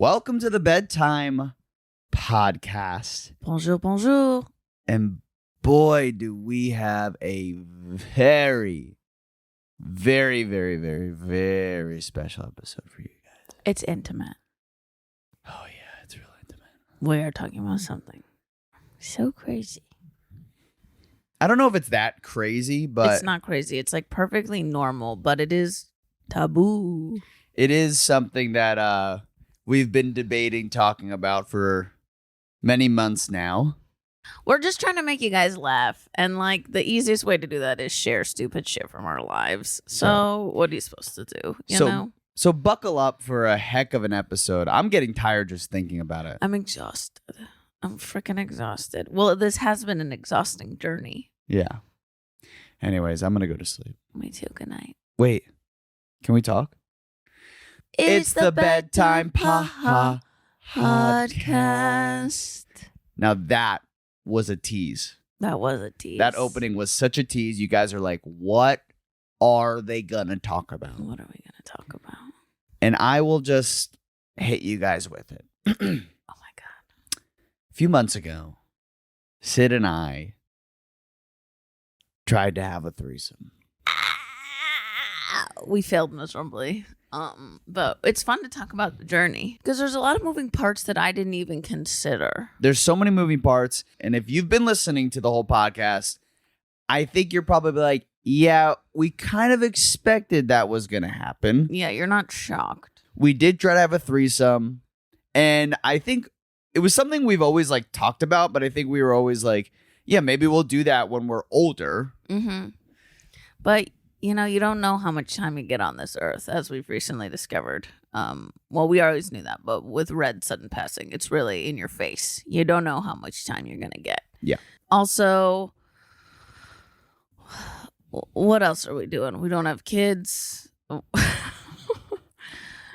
Welcome to the Bedtime Podcast. Bonjour, bonjour. And boy, do we have a very, very, very, very, very special episode for you guys. It's intimate. Oh, yeah, it's real intimate. We are talking about something so crazy. I don't know if it's that crazy, but It's not crazy. It's like perfectly normal, but it is taboo. it is something that we've been debating, talking about for many months now. We're just trying to make you guys laugh. And like the easiest way to do that is share stupid shit from our lives. So what are you supposed to do? You know? So buckle up for a heck of an episode. I'm getting tired just thinking about it. I'm exhausted. I'm freaking exhausted. Well, this has been an exhausting journey. Yeah. Anyways, I'm going to go to sleep. Me too. Good night. Wait, can we talk? It's the Bedtime Podcast. Now that was a tease. That was a tease. That opening was such a tease. You guys are like, what are they going to talk about? What are we going to talk about? And I will just hit you guys with it. Oh my God. A few months ago, Syd and I tried to have a threesome. We failed miserably. But it's fun to talk about the journey because there's a lot of moving parts that I didn't even consider. There's so many moving parts. And if you've been listening to the whole podcast, I think you're probably like, yeah, we kind of expected that was going to happen. Yeah, you're not shocked. We did try to have a threesome. And I think it was something we've always like talked about, but I think we were always like, yeah, maybe we'll do that when we're older. Mm-hmm. But you know, you don't know how much time you get on this earth, as we've recently discovered. Well, we always knew that, but with red sudden passing, it's really in your face. You don't know how much time you're going to get. Yeah. Also, what else are we doing? We don't have kids.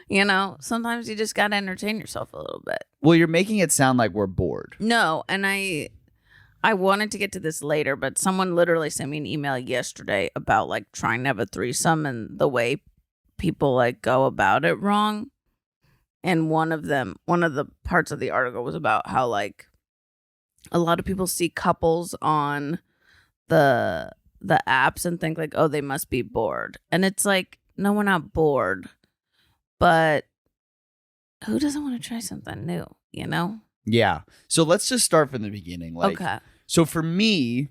You know, sometimes you just got to entertain yourself a little bit. Well, you're making it sound like we're bored. No, and I wanted to get to this later, but someone literally sent me an email yesterday about like trying to have a threesome and the way people like go about it wrong. And one of the parts of the article was about how like a lot of people see couples on the apps and think like, oh, they must be bored. And it's like, no, we're not bored. But who doesn't want to try something new, you know? Yeah. So let's just start from the beginning. Like, okay. So for me,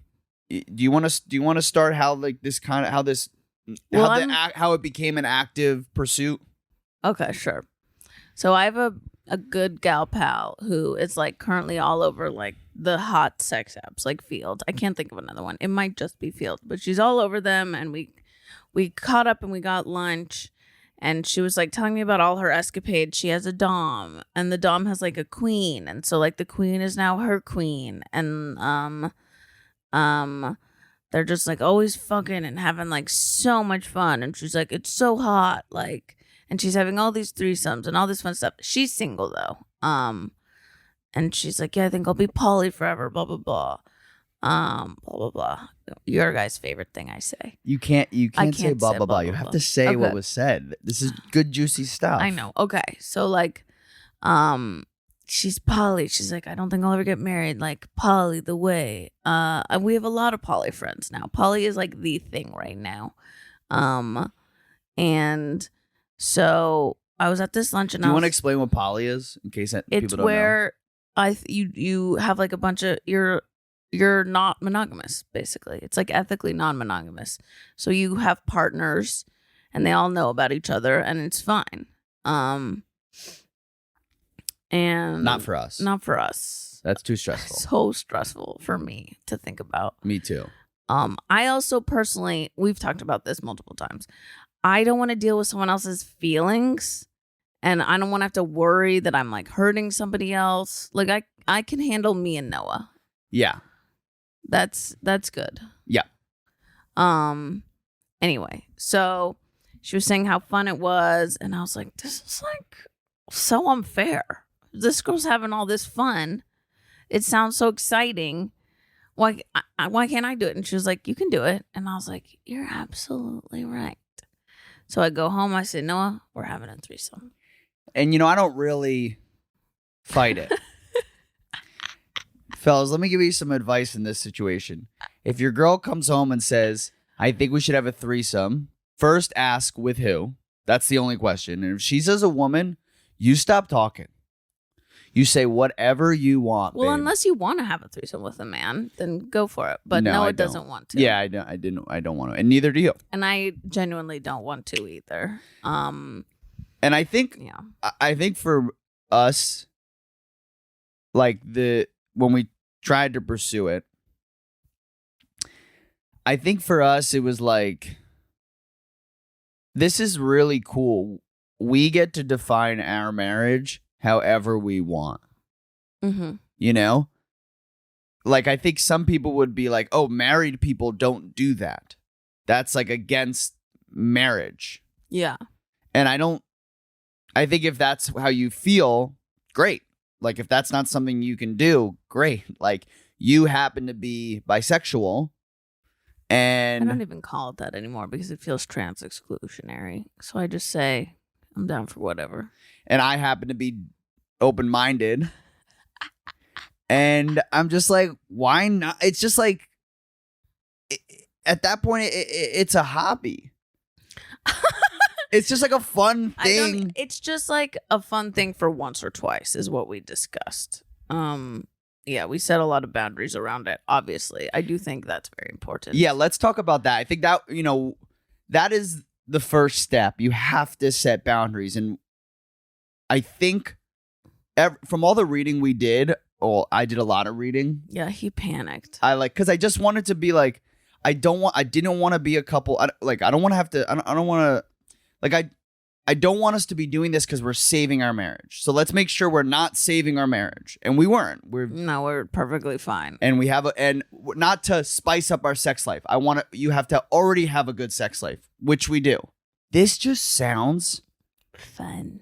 do you want to start how like this kind of how it became an active pursuit? Okay, sure. So I have a good gal pal who is like currently all over like the hot sex apps, like Field. I can't think of another one. It might just be Field, but she's all over them. And we caught up and we got lunch. And she was like telling me about all her escapades. She has a dom, and the dom has like a queen, and so like the queen is now her queen, and they're just like always fucking and having like so much fun. And she's like, it's so hot, like, and she's having all these threesomes and all this fun stuff. She's single though, and she's like, yeah, I think I'll be poly forever, blah blah blah. Blah blah blah. Your guy's favorite thing I say. You can't say blah blah blah. You have to say what was said. This is good juicy stuff. I know. Okay. So like she's poly. She's like, I don't think I'll ever get married. Like poly the way. And we have a lot of poly friends now. Poly is like the thing right now. And so I was at this lunch and do you want to explain what poly is in case people don't know? It's where you have like a bunch of you're not monogamous, basically. It's like ethically non-monogamous. So you have partners and they all know about each other and it's fine. And not for us. Not for us. That's too stressful. So stressful for me to think about. Me too. I also personally, we've talked about this multiple times. I don't want to deal with someone else's feelings and I don't want to have to worry that I'm like hurting somebody else. Like I can handle me and Noah. Yeah. That's good. Yeah. Anyway, so she was saying how fun it was, and I was like, this is like so unfair. This girl's having all this fun. It sounds so exciting. Why can't I do it? And she was like, you can do it. And I was like, you're absolutely right. So I go home. I say, Noah, we're having a threesome. And, you know, I don't really Fight it. Fellas, let me give you some advice in this situation. If your girl comes home and says, I think we should have a threesome, first ask with who. That's the only question. And if she says a woman, you stop talking. You say whatever you want. Well, babe. unless you want to have a threesome with a man, then go for it. But No, Noah I don't. doesn't want to. Yeah, I don't want to. And neither do you. And I genuinely don't want to either. And I think Yeah. I think for us, like when we tried to pursue it, I think for us it was like, this is really cool. We get to define our marriage however we want. Mm-hmm. You know? Like, I think some people would be like, oh, married people don't do that. That's like against marriage. Yeah. And I think if that's how you feel, great. Like, if that's not something you can do, great. Like, you happen to be bisexual. I And don't even call it that anymore because it feels trans exclusionary. So I just say, I'm down for whatever. and I happen to be open-minded. And I'm just like, why not? It's just like, at that point, it's a hobby. It's just like a fun thing. It's just like a fun thing for once or twice is what we discussed. Yeah, we set a lot of boundaries around it. Obviously, I do think that's very important. Yeah, let's talk about that. I think that, that is the first step. You have to set boundaries. And I think from all the reading we did, I did a lot of reading. Yeah, he panicked. Because I just wanted to be like, I didn't want to be a couple. I don't want to have to, I don't want to, I don't want us to be doing this because we're saving our marriage. So let's make sure we're not saving our marriage. And we weren't. We're perfectly fine. And we have and not to spice up our sex life. You have to already have a good sex life, which we do. This just sounds fun.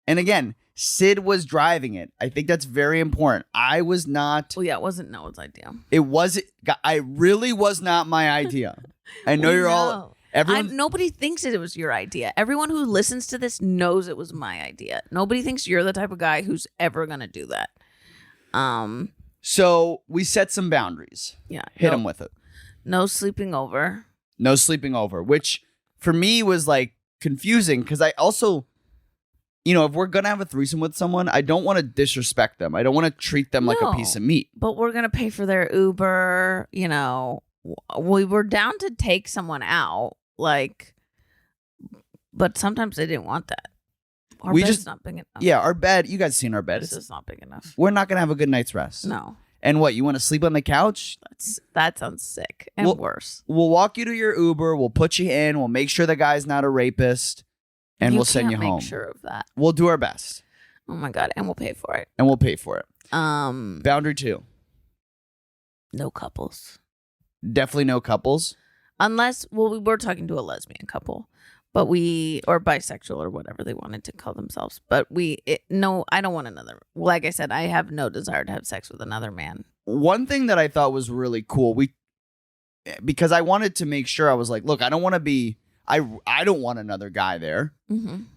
And again, Syd was driving it. I think that's very important. I was not. Well, yeah, it wasn't Noah's idea. I really was not my idea. I know you're all. Everyone, nobody thinks it was your idea. Everyone who listens to this knows it was my idea. Nobody thinks you're the type of guy who's ever gonna do that. So we set some boundaries. Yeah. Hit them with it. No sleeping over. No sleeping over, which for me was like confusing because I also, if we're gonna have a threesome with someone, I don't want to disrespect them. I don't want to treat them like a piece of meat. But we're gonna pay for their Uber. We were down to take someone out. But sometimes they didn't want that. Our bed's not big enough. Yeah, our bed. You guys seen our bed? This is not big enough. We're not gonna have a good night's rest. No. And what? You want to sleep on the couch? That sounds sick and worse. We'll walk you to your Uber. We'll put you in. We'll make sure the guy's not a rapist, and we'll send you home. Make sure of that. We'll do our best. Oh my god! And we'll pay for it. Boundary 2. No couples. Definitely no couples. Unless, we were talking to a lesbian couple, but or bisexual or whatever they wanted to call themselves. But no, I don't want another. Like I said, I have no desire to have sex with another man. One thing that I thought was really cool, because I wanted to make sure, I was like, look, I don't want to be, I don't want another guy there,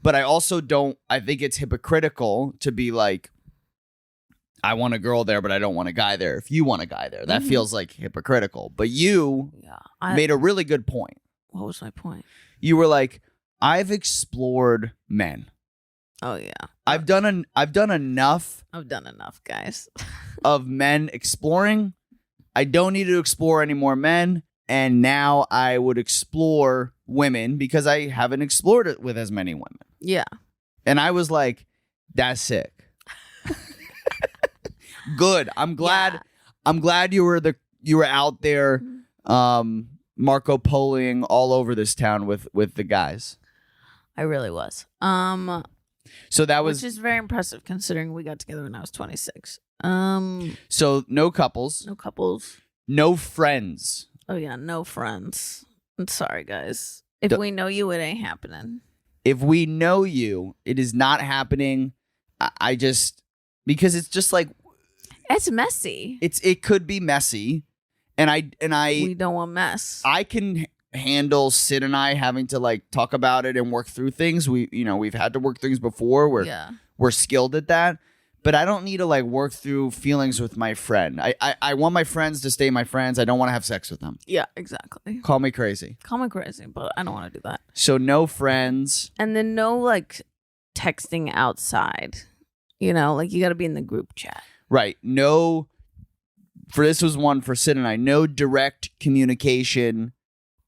but I also don't, I think it's hypocritical to be like, I want a girl there, but I don't want a guy there. If you want a guy there, that feels like hypocritical. But you made a really good point. What was my point? You were like, I've explored men. Oh yeah, I've done enough. I've done enough, guys. of men exploring. I don't need to explore any more men. And now I would explore women because I haven't explored it with as many women. Yeah. And I was like, that's sick. Good. I'm glad. Yeah. I'm glad you were out there, Marco Poloing all over this town with the guys. I really was. So that was, which is very impressive considering we got together when I was 26. So no couples. No couples. No friends. Oh yeah, no friends. I'm sorry, guys. If we know you, it ain't happening. If we know you, it is not happening. I just, because it's just like, it's messy. It could be messy, and I we don't want mess. I can handle Syd and I having to like talk about it and work through things. We've had to work things before. We're skilled at that. but I don't need to like work through feelings with my friend. I want my friends to stay my friends. I don't want to have sex with them. Yeah, exactly. Call me crazy. Call me crazy, but I don't want to do that. So no friends. And then no like texting outside. You know, like you got to be in the group chat. Right. No. This was one for Syd and I. No direct communication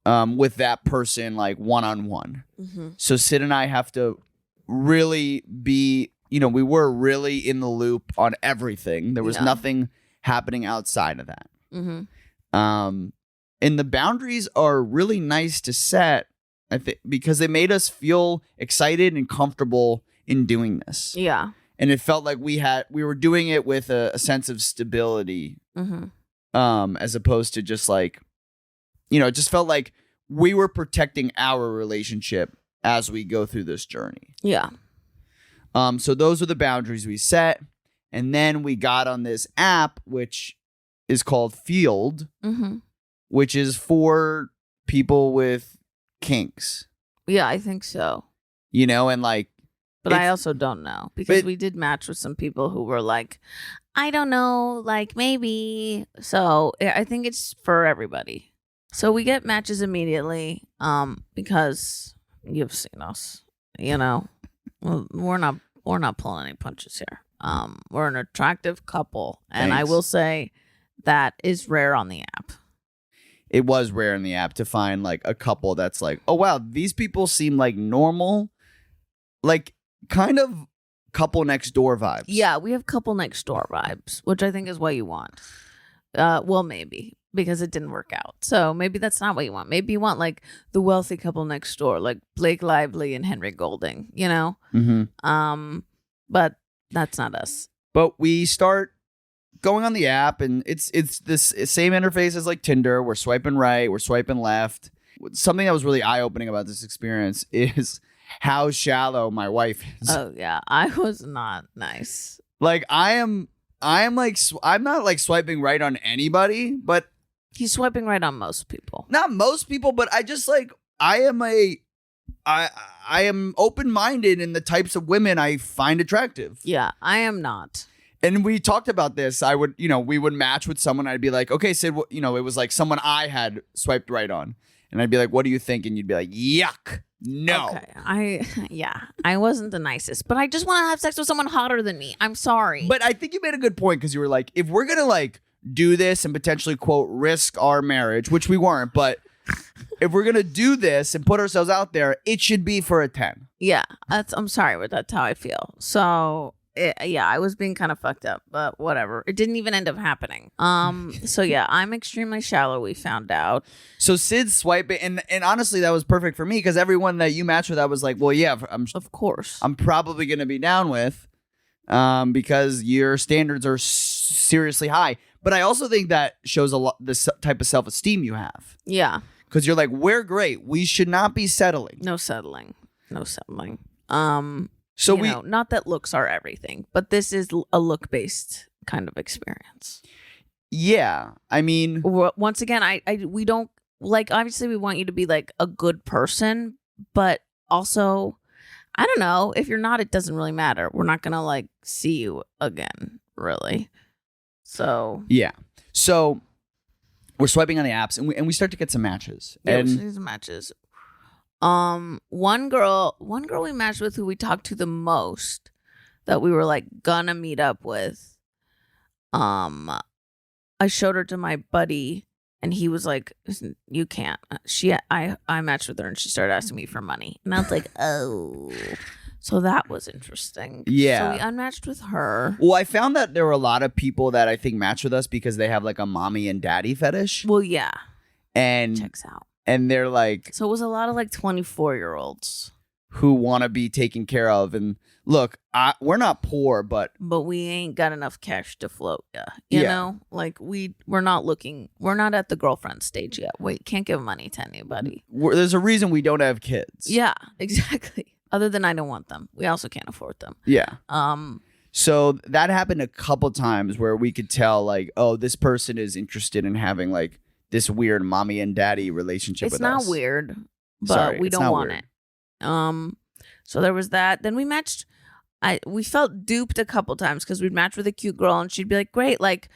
with that person, like one-on-one. Mm-hmm. So Syd and I have to really be, we were really in the loop on everything. There was nothing happening outside of that. Mm-hmm. And the boundaries are really nice to set, I think, because they made us feel excited and comfortable in doing this. Yeah. And it felt like we were doing it with a sense of stability, as opposed to just like, it just felt like we were protecting our relationship as we go through this journey. Yeah. So those are the boundaries we set. And then we got on this app, which is called Field, which is for people with kinks. Yeah, I think so. And like, but I also don't know because we did match with some people who were like, I don't know, like maybe. So I think it's for everybody. So we get matches immediately because you've seen us, we're not pulling any punches here. We're an attractive couple. And Thanks. I will say that is rare on the app. It was rare in the app to find like a couple that's like, oh, wow, these people seem like normal, like kind of couple next door vibes. Yeah, we have couple next door vibes, which I think is what you want. Well, maybe because it didn't work out. So maybe that's not what you want. Maybe you want like the wealthy couple next door, like Blake Lively and Henry Golding, Mm-hmm. But that's not us. But we start going on the app, and it's this same interface as like Tinder. We're swiping right, we're swiping left. Something that was really eye-opening about this experience is how shallow my wife is. Oh yeah, I was not nice. Like I'm like I'm not like swiping right on anybody, but he's swiping right on most people. Not most people, but I just like I am open-minded in the types of women I find attractive. Yeah, I am not. And we talked about this. I would, we would match with someone. I'd be like, okay, Syd, it was like someone I had swiped right on. And I'd be like, what do you think? And you'd be like, yuck. No. Okay. I wasn't the nicest, but I just want to have sex with someone hotter than me. I'm sorry. But I think you made a good point because you were like, if we're going to like do this and potentially, quote, risk our marriage, which we weren't, but if we're going to do this and put ourselves out there, it should be for a 10. Yeah. I'm sorry, but that's how I feel. So... I was being kind of fucked up, but whatever. It didn't even end up happening. So yeah, I'm extremely shallow. We found out. So Syd swiping, and honestly, that was perfect for me because everyone that you matched with, I was like, well, yeah, of course, I'm probably gonna be down with, because your standards are seriously high. But I also think that shows a lot the type of self-esteem you have. Yeah, because you're like, we're great. We should not be settling. No settling. So not that looks are everything, but this is a look-based kind of experience. Yeah, I mean, once again, we don't like. Obviously, we want you to be like a good person, but also, I don't know. If you're not, it doesn't really matter. We're not gonna like see you again, really. So yeah. So we're swiping on the apps, and we start to get some matches. Yeah, we see some matches. One girl we matched with who we talked to the most that we were like gonna meet up with. I showed her to my buddy and he was like, you can't. I matched with her and she started asking me for money. And I was like, oh. So that was interesting. Yeah. So we unmatched with her. Well, I found that there were a lot of people that I think match with us because they have like a mommy and daddy fetish. Well, yeah. And checks out. And they're like... So it was a lot of like 24-year-olds. Who want to be taken care of. And look, we're not poor, but... But we ain't got enough cash to float ya. You know? Like we're not at the girlfriend stage yet. We can't give money to anybody. There's a reason we don't have kids. Yeah, exactly. Other than I don't want them. We also can't afford them. Yeah. So that happened a couple times where we could tell like, oh, this person is interested in having like this weird mommy and daddy relationship with us. It's not weird, but we don't want it. So there was that. Then we matched we felt duped a couple times because we'd match with a cute girl and she'd be like, great, like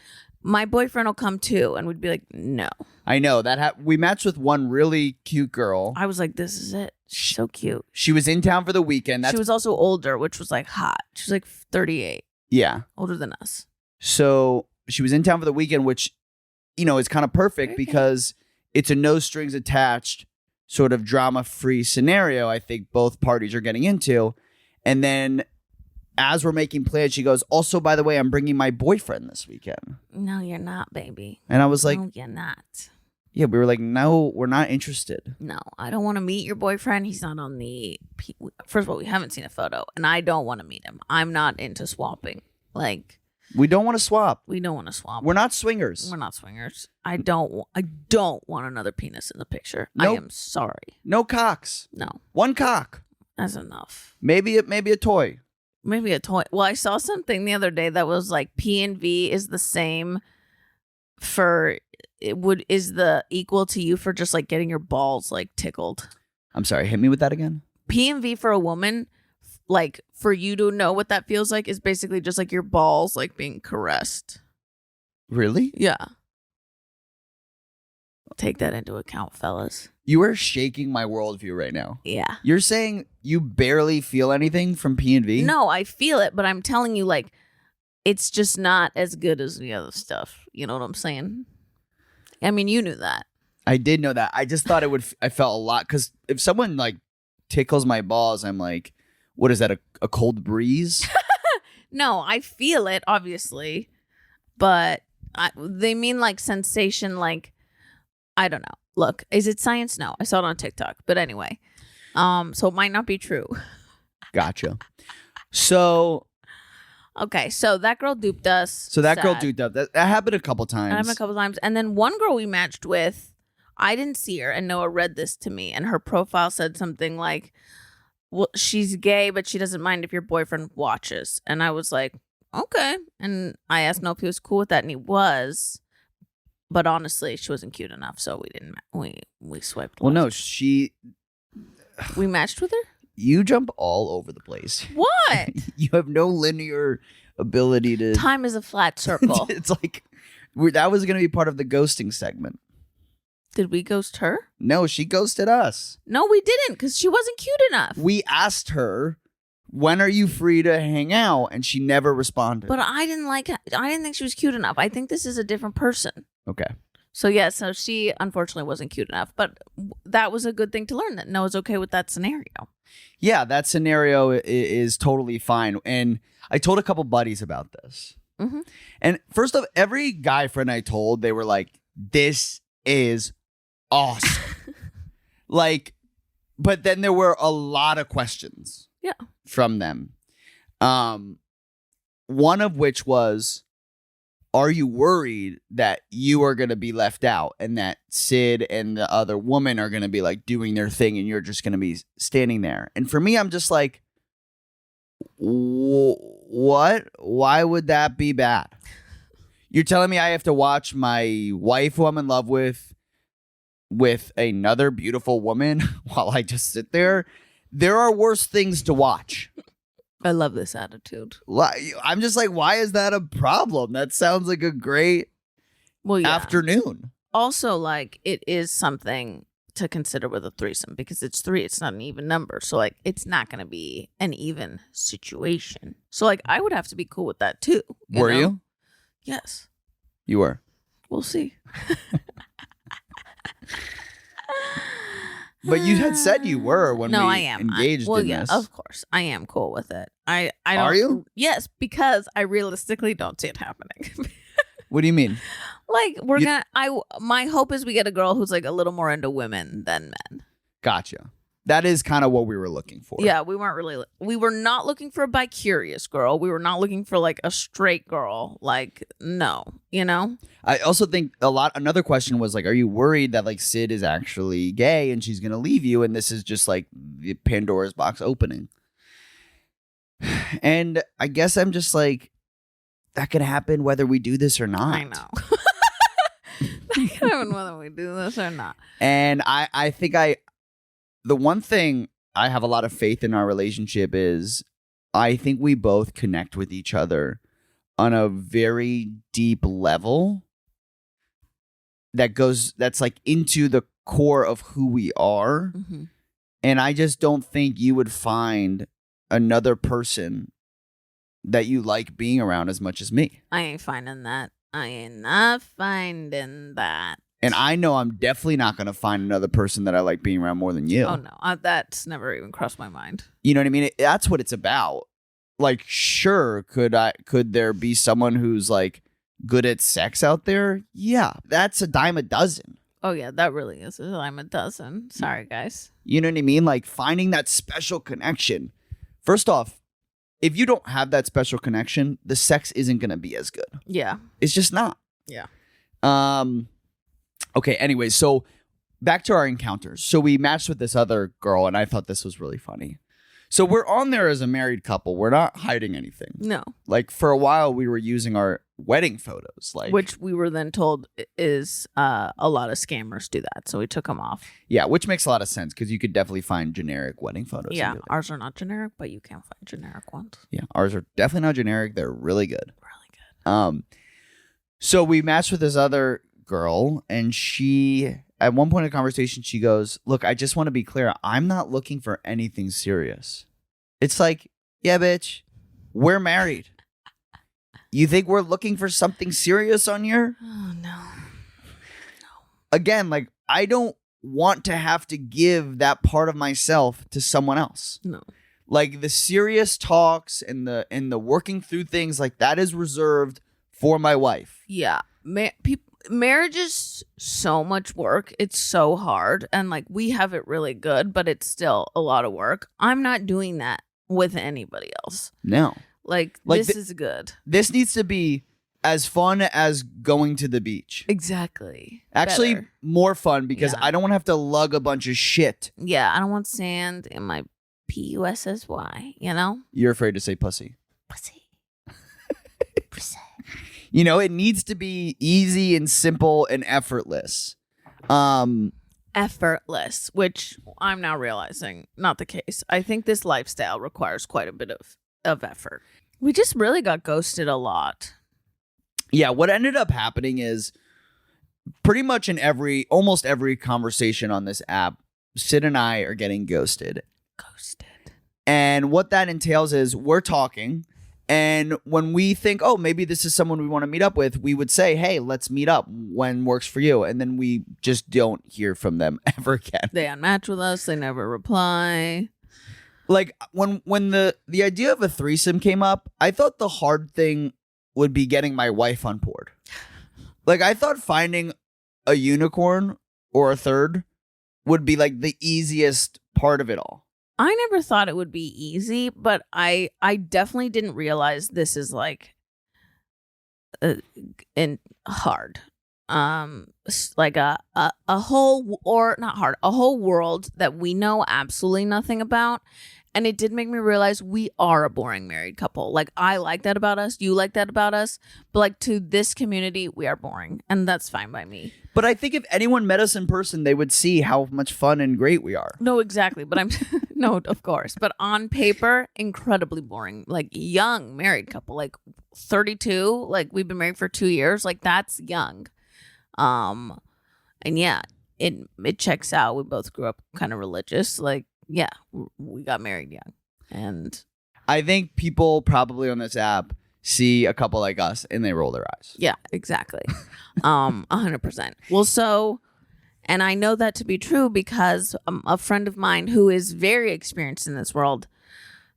my boyfriend will come too, and we'd be like, no. I know that we matched with one really cute girl. I was like, this is it. She's so cute. She was in town for the weekend. She was also older, which was like hot. She was like 38. Yeah, older than us. So she was in town for the weekend, which, you know, is kind of perfect because it's a no strings attached sort of drama-free scenario I think both parties are getting into. And then as we're making plans, she goes, also, by the way, I'm bringing my boyfriend this weekend. No, you're not, baby. And I was like, no, you're not. Yeah, we were like, no, we're not interested. No, I don't want to meet your boyfriend. He's not on the... First of all, we haven't seen a photo, and I don't want to meet him. I'm not into swapping. Like... We don't want to swap. We don't want to swap. We're not swingers. We're not swingers. I don't want another penis in the picture. Nope. I am sorry. No cocks. No. One cock. That's enough. Maybe a toy. Maybe a toy. Well, I saw something the other day that was like P and V is the same for is the equal to you for just like getting your balls like tickled. I'm sorry, hit me with that again. P and V for a woman, like for you to know what that feels like, is basically just like your balls like being caressed. Really? Yeah. Take that into account, fellas. You are shaking my worldview right now. Yeah. You're saying you barely feel anything from P&V? No, I feel it, but I'm telling you, like, it's just not as good as the other stuff. You know what I'm saying? I mean, you knew that. I did know that. I just thought I felt a lot, because if someone, like, tickles my balls, I'm like, what is that, a cold breeze? No, I feel it, obviously, but they mean, like, sensation, like, I don't know. Look, is it science? No, I saw it on TikTok. But anyway, so it might not be true. Gotcha. So, okay, so that girl duped us. So that girl duped us. That happened a couple times. And then one girl we matched with, I didn't see her, and Noah read this to me, and her profile said something like, well, she's gay, but she doesn't mind if your boyfriend watches. And I was like, okay. And I asked Noah if he was cool with that, and he was. But honestly, she wasn't cute enough, so we didn't. We swiped left. Well, no, we matched with her? You jump all over the place. What? You have no linear ability to... Time is a flat circle. It's like, that was going to be part of the ghosting segment. Did we ghost her? No, she ghosted us. No, we didn't, because she wasn't cute enough. We asked her, when are you free to hang out? And she never responded. But I didn't think she was cute enough. I think this is a different person. Okay. So yeah, so she unfortunately wasn't cute enough, but that was a good thing to learn, that Noah's okay with that scenario. Yeah, that scenario is totally fine. And I told a couple buddies about this. Mm-hmm. And first off, every guy friend I told, they were like, this is awesome. Like, but then there were a lot of questions. Yeah. From them. One of which was, are you worried that you are going to be left out and that Syd and the other woman are going to be like doing their thing and you're just going to be standing there? And for me, I'm just like, what? Why would that be bad? You're telling me I have to watch my wife, who I'm in love with another beautiful woman while I just sit there? There are worse things to watch. I love this attitude. I'm just like, why is that a problem? That sounds like a great afternoon. Also, like, it is something to consider with a threesome, because it's 3. It's not an even number. So, like, it's not going to be an even situation. So, like, I would have to be cool with that, too. Were you? Yes. You were? We'll see. But you had said you were when I am. Engaged in this. Of course. I am cool with it. I don't, are you? Yes, because I realistically don't see it happening. What do you mean? Like, my hope is we get a girl who's like a little more into women than men. Gotcha. That is kind of what we were looking for. Yeah, we were not looking for a bi-curious girl. We were not looking for like a straight girl. Like, no, you know? I also think another question was like, are you worried that like Syd is actually gay and she's going to leave you? And this is just like the Pandora's box opening. And I guess I'm just like, that could happen whether we do this or not. I know. That could happen whether we do this or not. And I think the one thing I have a lot of faith in our relationship is I think we both connect with each other on a very deep level that's like into the core of who we are. Mm-hmm. And I just don't think you would find another person that you like being around as much as me. I ain't finding that. I ain't not finding that. And I know I'm definitely not going to find another person that I like being around more than you. Oh, no. That's never even crossed my mind. You know what I mean? That's what it's about. Like, sure, could there be someone who's like good at sex out there? Yeah, that's a dime a dozen. Oh, yeah, that really is a dime a dozen. Sorry, guys. You know what I mean? Like finding that special connection. First off, if you don't have that special connection, the sex isn't going to be as good. Yeah. It's just not. Yeah. Okay, anyway, so back to our encounters. So we matched with this other girl, and I thought this was really funny. So we're on there as a married couple. We're not hiding anything. No. Like, for a while, we were using our wedding photos. Like, which we were then told is a lot of scammers do that. So we took them off. Yeah, which makes a lot of sense because you could definitely find generic wedding photos. Yeah, ours are not generic, but you can find generic ones. Yeah, ours are definitely not generic. They're really good. Really good. So we matched with this other girl, and she, at one point in the conversation, she goes, "Look, I just want to be clear. I'm not looking for anything serious." It's like, yeah, bitch, we're married. You think we're looking for something serious on here? Oh, no. Again, like, I don't want to have to give that part of myself to someone else. No. Like, the serious talks and the working through things, like, that is reserved for my wife. Yeah. Marriage is so much work. It's so hard. And, like, we have it really good, but it's still a lot of work. I'm not doing that with anybody else. No. Like this is good. This needs to be as fun as going to the beach. Exactly. Actually, better. More fun because Yeah. I don't want to have to lug a bunch of shit. Yeah, I don't want sand in my PUSSY, you know? You're afraid to say pussy. Pussy. Pussy. You know, it needs to be easy and simple and effortless. Effortless, which I'm now realizing not the case. I think this lifestyle requires quite a bit of effort. We just really got ghosted a lot. Yeah, what ended up happening is pretty much in almost every conversation on this app, Syd and I are getting ghosted. And what that entails is we're talking, and when we think, oh, maybe this is someone we want to meet up with, we would say, hey, let's meet up when works for you. And then we just don't hear from them ever again. They unmatch with us. They never reply. Like when the idea of a threesome came up, I thought the hard thing would be getting my wife on board. Like I thought finding a unicorn or a third would be like the easiest part of it all. I never thought it would be easy, but I definitely didn't realize this is like and hard. Like a whole, or not hard, a whole world that we know absolutely nothing about. And it did make me realize we are a boring married couple. Like, I like that about us. You like that about us. But, like, to this community, we are boring. And that's fine by me. But I think if anyone met us in person, they would see how much fun and great we are. No, exactly. But no, of course. But on paper, incredibly boring. Like, young married couple. Like, 32. Like, we've been married for 2 years. Like, that's young. And yeah, it checks out. We both grew up kind of religious. Like, yeah, we got married young. And I think people probably on this app see a couple like us and they roll their eyes. Yeah, exactly. 100%. Well, so, and I know that to be true because a friend of mine who is very experienced in this world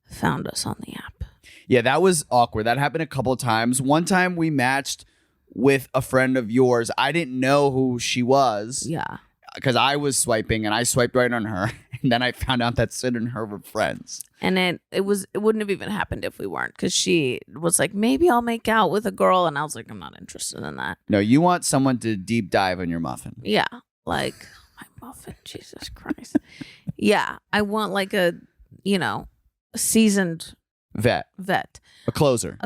found us on the app. Yeah, that was awkward. That happened a couple of times. One time we matched with a friend of yours. I didn't know who she was. Yeah. Because I was swiping and I swiped right on her. And then I found out that Syd and her were friends. And it wouldn't have even happened if we weren't, because she was like, maybe I'll make out with a girl. And I was like, I'm not interested in that. No, you want someone to deep dive on your muffin. Yeah. Like, my muffin, Jesus Christ. Yeah. I want like a seasoned vet. A closer.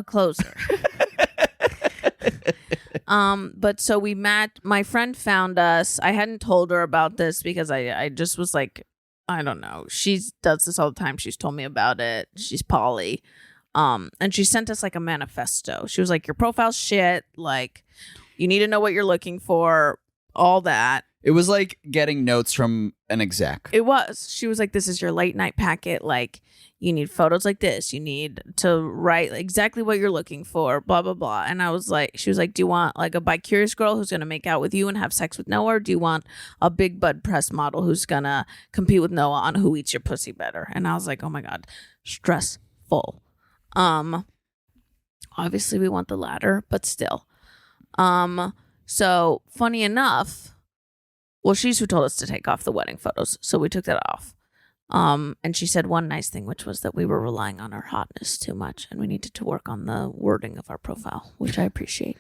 But so we met. My friend found us. I hadn't told her about this because I just was like, I don't know. She does this all the time. She's told me about it. She's poly. And she sent us like a manifesto. She was like, your profile's shit. Like, you need to know what you're looking for. All that. It was like getting notes from an exec. It was. She was like, this is your late night packet. Like, you need photos like this. You need to write exactly what you're looking for, blah, blah, blah. And I was like, she was like, do you want like a bi-curious girl who's going to make out with you and have sex with Noah? Or do you want a big bud press model who's going to compete with Noah on who eats your pussy better? And I was like, oh my God, stressful. Obviously we want the latter, but still. So funny enough, well, she's who told us to take off the wedding photos. So we took that off. And she said one nice thing, which was that we were relying on our hotness too much and we needed to work on the wording of our profile, which I appreciate.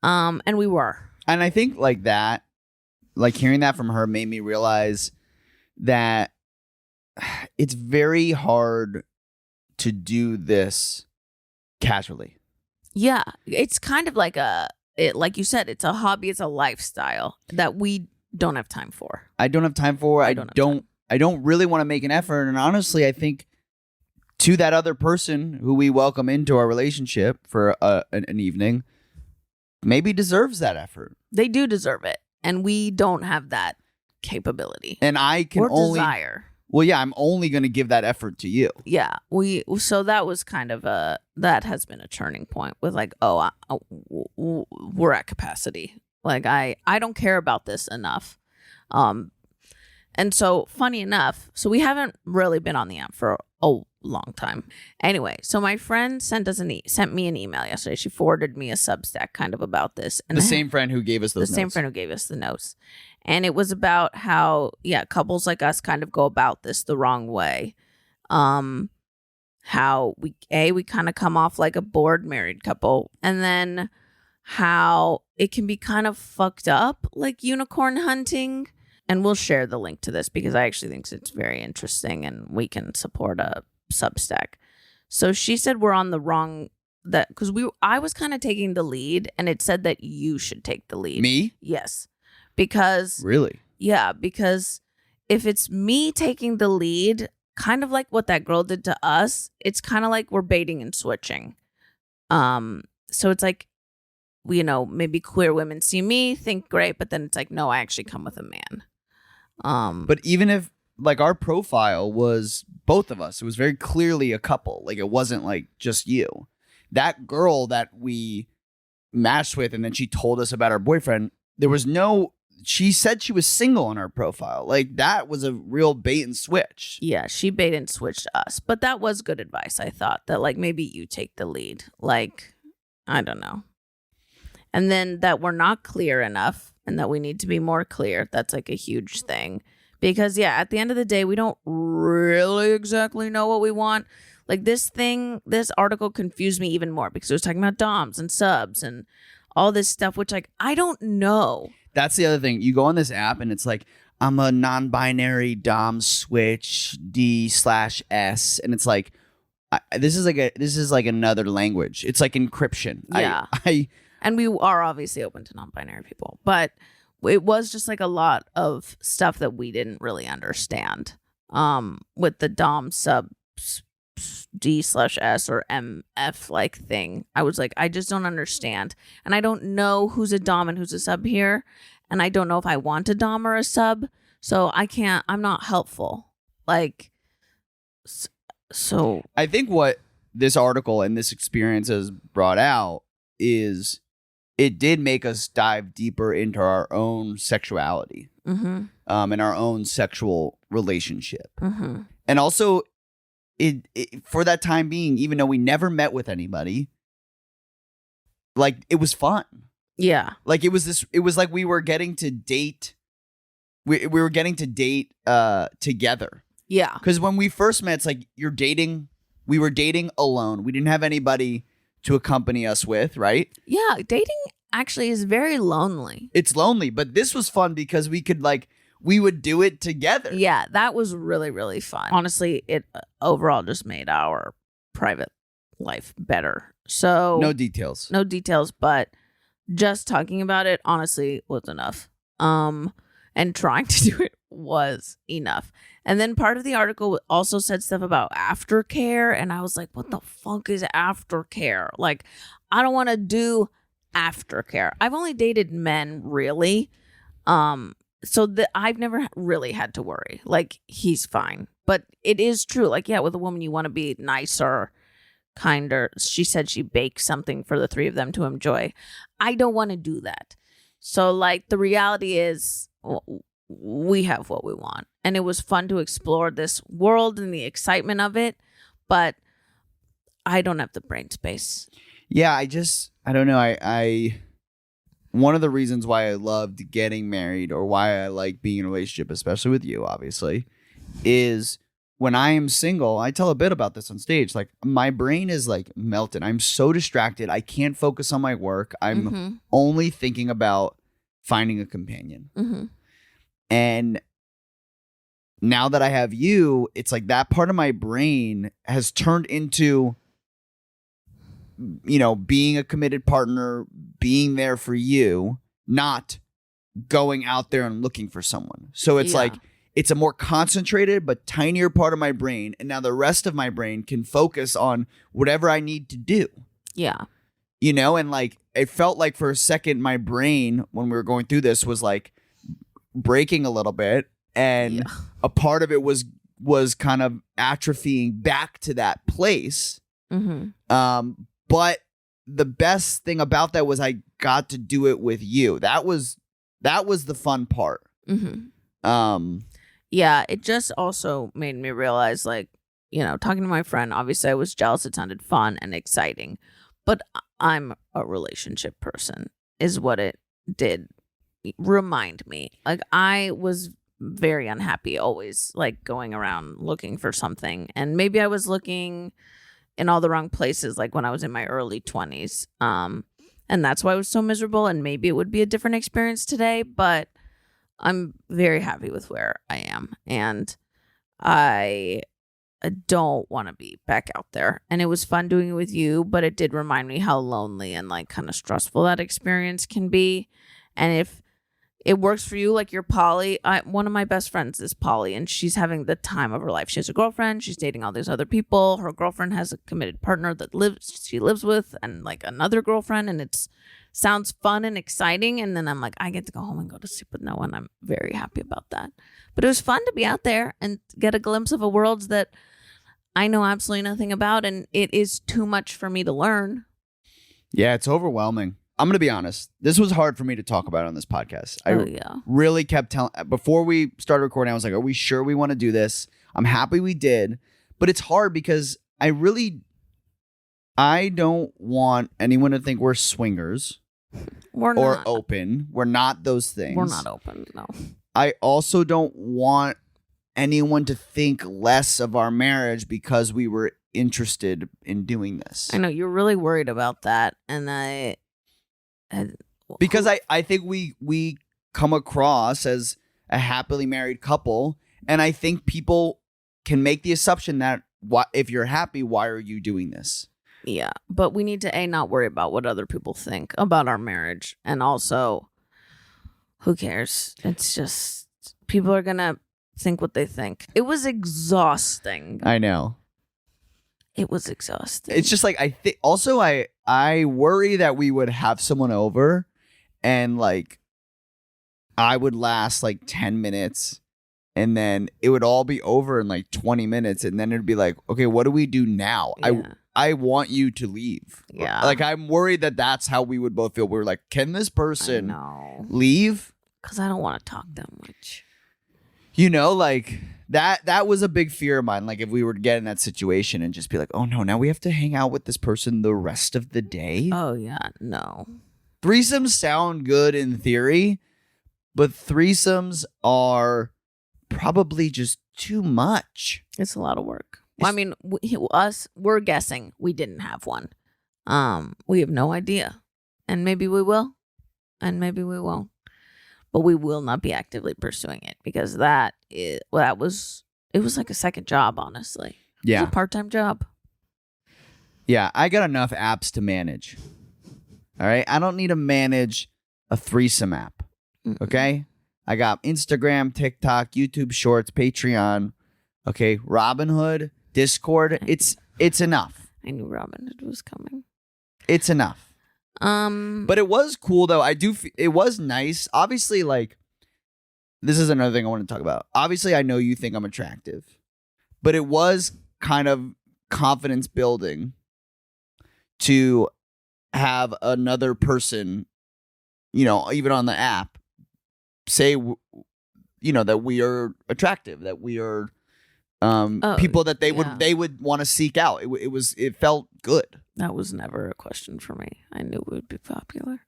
And we were. And I think like that, like hearing that from her made me realize that it's very hard to do this casually. Yeah. It's kind of like like you said, it's a hobby, it's a lifestyle that we don't have time for. I don't have time for. I don't really want to make an effort. And honestly, I think to that other person who we welcome into our relationship for an evening, maybe deserves that effort. They do deserve it. And we don't have that capability. And I can only desire. Well, yeah, I'm only going to give that effort to you. Yeah. So that was kind of that has been a turning point with like, we're at capacity. Like I don't care about this enough. And so funny enough, so we haven't really been on the app for a long time. Anyway, so my friend sent me an email yesterday. She forwarded me a Substack kind of about this. And the same friend who gave us those notes. The same friend who gave us the notes. And it was about how, couples like us kind of go about this the wrong way. How we kind of come off like a bored married couple. And then how it can be kind of fucked up, like unicorn hunting. And we'll share the link to this because I actually think it's very interesting and we can support a Substack. So she said we're on the wrong, because I was kind of taking the lead and it said that you should take the lead. Me? Yes. Because really? Yeah, because if it's me taking the lead, kind of like what that girl did to us, it's kind of like we're baiting and switching. So it's like, maybe queer women see me, think great, but then it's like, no, I actually come with a man. But even if like our profile was both of us, it was very clearly a couple. Like it wasn't like just you. That girl that we matched with and then she told us about her boyfriend, she said she was single on her profile. Like that was a real bait and switch. Yeah, she bait and switched us. But that was good advice, I thought, that like maybe you take the lead. Like, I don't know. And then that we're not clear enough and that we need to be more clear. That's like a huge thing. Because, at the end of the day, we don't really exactly know what we want. Like this article confused me even more because it was talking about DOMs and subs and all this stuff, which like, I don't know. That's the other thing. You go on this app and it's like, I'm a non-binary Dom switch D/S. And it's like, this is like another language. It's like encryption. Yeah. And we are obviously open to non-binary people, but it was just like a lot of stuff that we didn't really understand with the Dom sub D/S or MF like thing. I was like, I just don't understand. And I don't know who's a Dom and who's a sub here. And I don't know if I want a Dom or a sub. So I'm not helpful. Like, so. I think what this article and this experience has brought out is it did make us dive deeper into our own sexuality and our own sexual relationship. Mm-hmm. And also, it for that time being, even though we never met with anybody, like it was fun. Yeah. Like it was like we were getting to date. We were getting to date together. Yeah. Because when we first met, it's like we were dating alone. We didn't have anybody to accompany us with, right? Yeah, dating actually is very lonely. It's lonely, but this was fun because we would do it together. Yeah, that was really, really fun. Honestly, it overall just made our private life better. So no details, but just talking about it honestly was enough. And trying to do it was enough. And then part of the article also said stuff about aftercare, and I was like, what the fuck is aftercare? Like, I don't want to do aftercare. I've only dated men, really. So that I've never really had to worry. Like, he's fine. But it is true. Like, yeah, with a woman, you want to be nicer, kinder. She said she baked something for the three of them to enjoy. I don't want to do that. So, like, the reality is we have what we want. And it was fun to explore this world and the excitement of it. But I don't have the brain space. Yeah, I don't know. I one of the reasons why I loved getting married, or why I like being in a relationship, especially with you, obviously, is when I am single, I tell a bit about this on stage. Like, my brain is like melted. I'm so distracted. I can't focus on my work. I'm only thinking about finding a companion. And now that I have you, it's like that part of my brain has turned into, you know, being a committed partner, being there for you, not going out there and looking for someone. So it's like, it's a more concentrated but tinier part of my brain. And now the rest of my brain can focus on whatever I need to do. Yeah. You know, and like, it felt like for a second, my brain, when we were going through this, was like breaking a little bit. And a part of it was kind of atrophying back to that place. But the best thing about that was I got to do it with you. That was the fun part. Yeah, it just also made me realize, like, you know, talking to my friend, obviously I was jealous. It sounded fun and exciting, but I'm a relationship person is what it did remind me. Like, I was very unhappy always, like, going around looking for something. And maybe I was looking in all the wrong places, like when I was in my early 20s. And that's why I was so miserable. And maybe it would be a different experience today, but I'm very happy with where I am. And I don't want to be back out there. And it was fun doing it with you, but it did remind me how lonely and like kind of stressful that experience can be. And if it works for you, like, you're poly. One of my best friends is poly, and she's having the time of her life. She has a girlfriend. She's dating all these other people. Her girlfriend has a committed partner that she lives with, and like another girlfriend, and it sounds fun and exciting. And then I'm like, I get to go home and go to sleep with Noah, and I'm very happy about that. But it was fun to be out there and get a glimpse of a world that I know absolutely nothing about, and it is too much for me to learn. Yeah, it's overwhelming. I'm going to be honest. This was hard for me to talk about on this podcast. I really kept telling, before we started recording, I was like, are we sure we want to do this? I'm happy we did, but it's hard because I don't want anyone to think we're swingers. We're not. Or open. We're not those things. We're not open, no. I also don't want anyone to think less of our marriage because we were interested in doing this. I know, you're really worried about that, and because I think we come across as a happily married couple, and I think people can make the assumption that if you're happy, why are you doing this? Yeah, but we need to not worry about what other people think about our marriage, and also, who cares? It's just, people are gonna think what they think. It was exhausting. I know. It was exhausting. It's just like, I worry that we would have someone over and like I would last like 10 minutes and then it would all be over in like 20 minutes. And then it'd be like, okay, what do we do now? Yeah. I want you to leave. Yeah. Like, I'm worried that that's how we would both feel. We're like, can this person leave? Because I don't want to talk that much. You know, like that was a big fear of mine. Like, if we were to get in that situation and just be like, oh no, now we have to hang out with this person the rest of the day. Oh yeah, no. Threesomes sound good in theory, but threesomes are probably just too much. It's a lot of work. Well, I mean, we're guessing we didn't have one. We have no idea. And maybe we will, and maybe we won't. But we will not be actively pursuing it because it was like a second job, honestly. Yeah. It was a part-time job. Yeah, I got enough apps to manage. All right? I don't need to manage a threesome app. Okay? I got Instagram, TikTok, YouTube Shorts, Patreon. Okay, Robinhood, Discord. It's enough. I knew Robinhood was coming. It's enough. But it was cool though. It was nice. Obviously, like, this is another thing I want to talk about. Obviously, I know you think I'm attractive, but it was kind of confidence building to have another person, you know, even on the app, say, you know, that we are attractive, that we are people that they would want to seek out. It felt good. That was never a question for me. I knew it would be popular.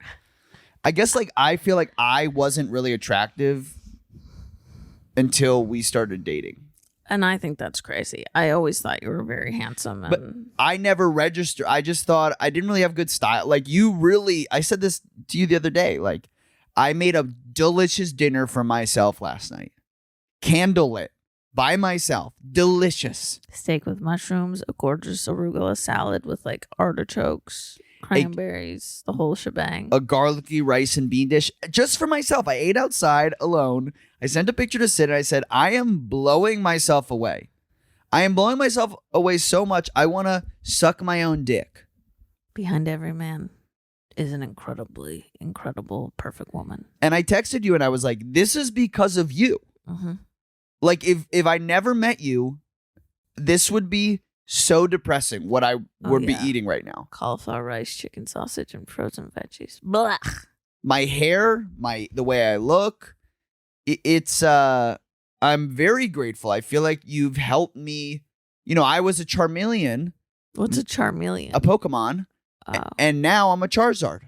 I guess, like, I feel like I wasn't really attractive until we started dating. And I think that's crazy. I always thought you were very handsome. But I never registered. I just thought I didn't really have good style. Like, I said this to you the other day. Like, I made a delicious dinner for myself last night. Candlelit. By myself. Delicious. Steak with mushrooms, a gorgeous arugula salad with like artichokes, cranberries, the whole shebang. A garlicky rice and bean dish just for myself. I ate outside alone. I sent a picture to Syd and I said, I am blowing myself away. I am blowing myself away so much, I want to suck my own dick. Behind every man is an incredible, perfect woman. And I texted you and I was like, this is because of you. Mm-hmm. Like, if I never met you, this would be so depressing, what I would be eating right now. Cauliflower rice, chicken sausage, and frozen veggies. Blah. My hair, the way I look, I'm very grateful. I feel like you've helped me. You know, I was a Charmeleon. What's a Charmeleon? A Pokemon. Oh. And now I'm a Charizard.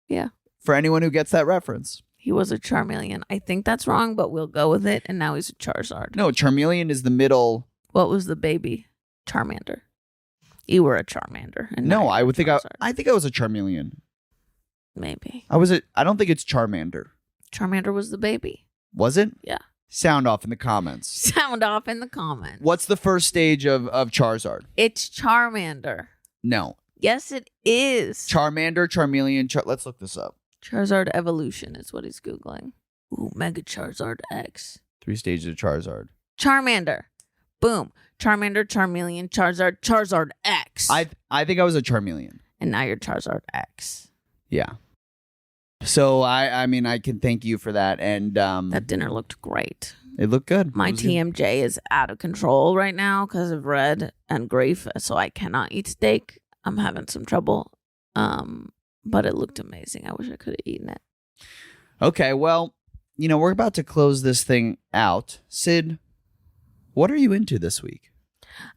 Yeah. For anyone who gets that reference. He was a Charmeleon. I think that's wrong, but we'll go with it. And now he's a Charizard. No, Charmeleon is the middle. What was the baby? Charmander. You were a Charmander. And no, I think I was a Charmeleon. Maybe. I don't think it's Charmander. Charmander was the baby. Was it? Yeah. Sound off in the comments. Sound off in the comments. What's the first stage of Charizard? It's Charmander. No. Yes, it is. Charmander, Charmeleon. Let's look this up. Charizard evolution is what he's Googling. Ooh, Mega Charizard X. 3 stages of Charizard. Charmander. Boom. Charmander, Charmeleon, Charizard X. I think I was a Charmeleon. And now you're Charizard X. Yeah. So I mean, I can thank you for that. And that dinner looked great. It looked good. My TMJ is out of control right now because of red and grief, so I cannot eat steak. I'm having some trouble. But it looked amazing. I wish I could have eaten it. Okay, well, you know, we're about to close this thing out. Syd, what are you into this week?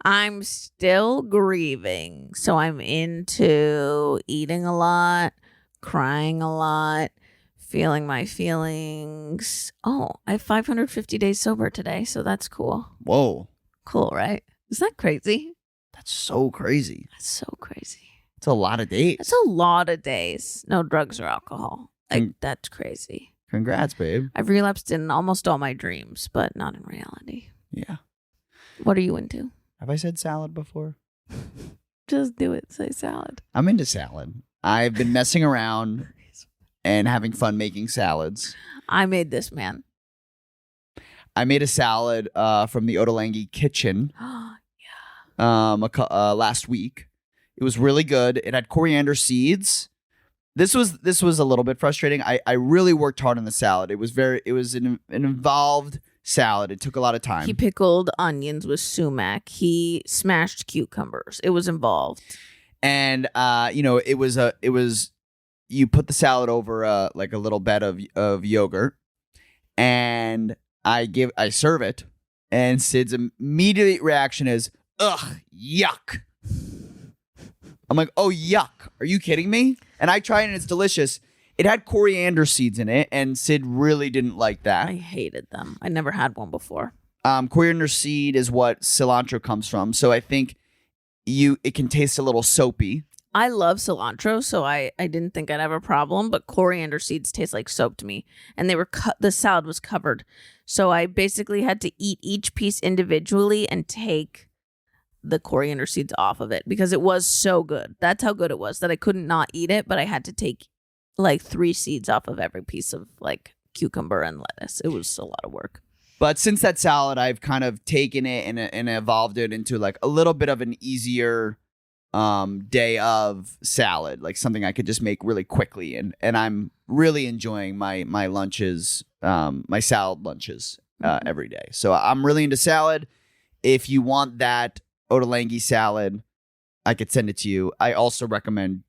I'm still grieving. So I'm into eating a lot, crying a lot, feeling my feelings. Oh, I have 550 days sober today, so that's cool. Whoa. Cool, right? Is that crazy? That's so crazy. That's so crazy. It's a lot of days. It's a lot of days. No drugs or alcohol. Like, that's crazy. Congrats, babe. I've relapsed in almost all my dreams, but not in reality. Yeah. What are you into? Have I said salad before? Just do it. Say salad. I'm into salad. I've been messing around and having fun making salads. I made this, man. I made a salad from the Ottolenghi kitchen. Yeah. Last week. It was really good. It had coriander seeds. This was a little bit frustrating. I really worked hard on the salad. It was an involved salad. It took a lot of time. He pickled onions with sumac. He smashed cucumbers. It was involved. And it was you put the salad over like a little bed of yogurt, and I serve it, and Syd's immediate reaction is, ugh, yuck. I'm like, oh, yuck. Are you kidding me? And I tried it and it's delicious. It had coriander seeds in it, and Syd really didn't like that. I hated them. I never had one before. Coriander seed is what cilantro comes from. So I think it can taste a little soapy. I love cilantro, so I didn't think I'd have a problem, but coriander seeds taste like soap to me. And they were the salad was covered. So I basically had to eat each piece individually and take the coriander seeds off of it because it was so good. That's how good it was that I couldn't not eat it, but I had to take like 3 seeds off of every piece of like cucumber and lettuce. It was a lot of work. But since that salad, I've kind of taken it and evolved it into like a little bit of an easier day of salad, like something I could just make really quickly. And I'm really enjoying my lunches, my salad lunches every day. So I'm really into salad. If you want that ottolenghi salad, I could send it to you. I also recommend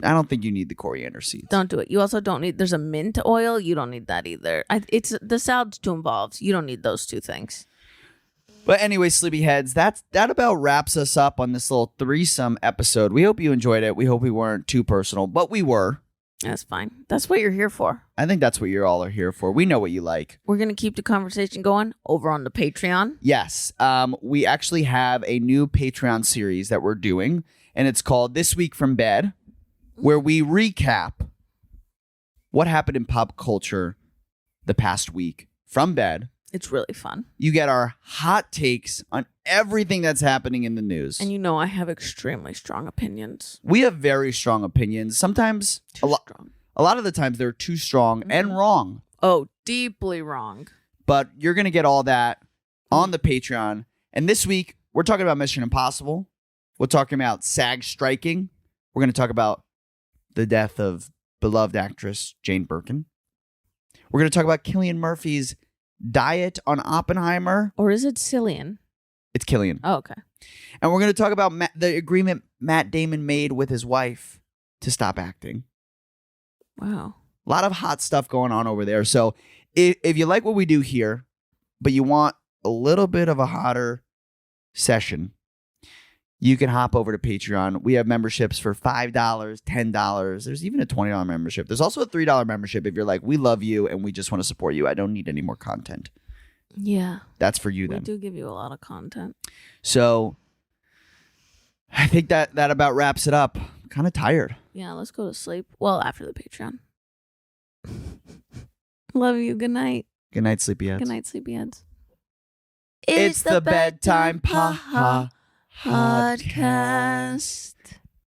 I don't think you need the coriander seeds. Don't do it. You also don't need, there's a mint oil. You don't need that either. It's the salad's too involved. You don't need those two things. But anyway, sleepyheads, that about wraps us up on this little threesome episode. We hope you enjoyed it. We hope we weren't too personal, but we were. That's fine. That's what you're here for. I think that's what you all are here for. We know what you like. We're going to keep the conversation going over on the Patreon. Yes. We actually have a new Patreon series that we're doing, and it's called This Week from Bed, where we recap what happened in pop culture the past week from bed. It's really fun. You get our hot takes on everything that's happening in the news. And you know I have extremely strong opinions. We have very strong opinions. Sometimes, a lot of the times, they're too strong and wrong. Oh, deeply wrong. But you're going to get all that on the Patreon. And this week, we're talking about Mission Impossible. We're talking about SAG striking. We're going to talk about the death of beloved actress Jane Birkin. We're going to talk about Cillian Murphy's diet on Oppenheimer. Or is it Cillian? It's Cillian. Oh, okay. And we're going to talk about the agreement Matt Damon made with his wife to stop acting. Wow. A lot of hot stuff going on over there. So if you like what we do here, but you want a little bit of a hotter session, you can hop over to Patreon. We have memberships for $5, $10. There's even a $20 membership. There's also a $3 membership if you're like, we love you and we just want to support you. I don't need any more content. Yeah. That's for you then. We do give you a lot of content. So I think that about wraps it up. I'm kind of tired. Yeah, let's go to sleep. Well, after the Patreon. Love you. Good night. Good night, sleepyheads. Good night, sleepyheads. It's the Bedtime Podcast.